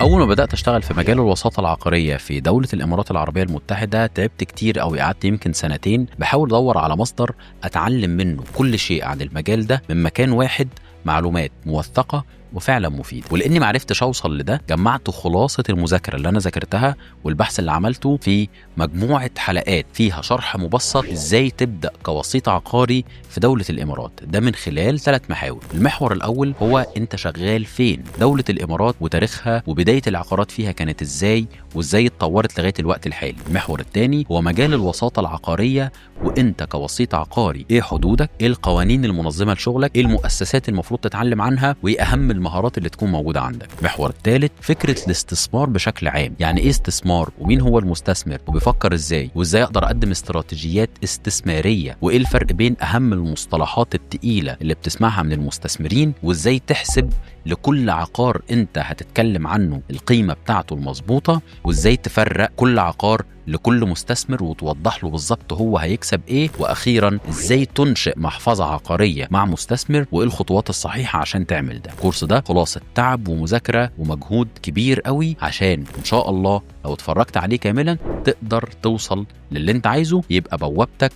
اول ما بدات اشتغل في مجال الوساطه العقاريه في دوله الامارات العربيه المتحده تعبت كتير قوي، قعدت يمكن سنتين بحاول ادور على مصدر اتعلم منه كل شيء عن المجال ده من مكان واحد، معلومات موثقه وفعلا مفيد. ولاني ما عرفتش اوصل لده جمعت خلاصه المذاكره اللي انا ذاكرتها والبحث اللي عملته في مجموعه حلقات فيها شرح مبسط ازاي تبدا كوسيط عقاري في دوله الامارات، ده من خلال 3 محاور. المحور الاول هو انت شغال فين، دوله الامارات وتاريخها وبدايه العقارات فيها كانت ازاي وازاي اتطورت لغايه الوقت الحالي. المحور الثاني هو مجال الوساطه العقاريه وانت كوسيط عقاري ايه حدودك، ايه القوانين المنظمه لشغلك، ايه المؤسسات المفروض تتعلم عنها، وايه اهم المهارات اللي تكون موجوده عندك. المحور الثالث فكره الاستثمار بشكل عام، يعني ايه استثمار ومين هو المستثمر وبيفكر ازاي وازاي اقدر اقدم استراتيجيات استثماريه، وايه الفرق بين اهم المصطلحات الثقيله اللي بتسمعها من المستثمرين، وازاي تحسب لكل عقار انت هتتكلم عنه القيمه بتاعته المظبوطه، وازاي تفرق كل عقار لكل مستثمر وتوضح له بالظبط هو هيكسب ايه، واخيرا ازاي تنشئ محفظه عقاريه مع مستثمر وايه الخطوات الصحيحه عشان تعمل ده. الكورس ده خلاصه تعب ومذاكره ومجهود كبير قوي عشان ان شاء الله لو اتفرجت عليه كاملا تقدر توصل للي انت عايزه، يبقى بوابتك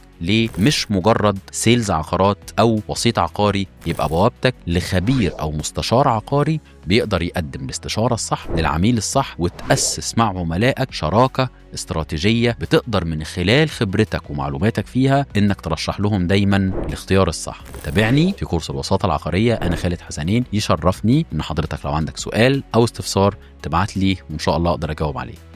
مش مجرد سيلز عقارات او وسيط عقاري، يبقى بوابتك لخبير او مستشار عقاري بيقدر يقدم الاستشاره الصح للعميل الصح، وتاسس مع عملائك شراكه استراتيجيه بتقدر من خلال خبرتك ومعلوماتك فيها انك ترشح لهم دايما الاختيار الصح. تابعني في كورس الوساطه العقاريه، انا خالد حسنين. يشرفني ان حضرتك لو عندك سؤال او استفسار تبعت لي وان شاء الله اقدر اجاوب عليه.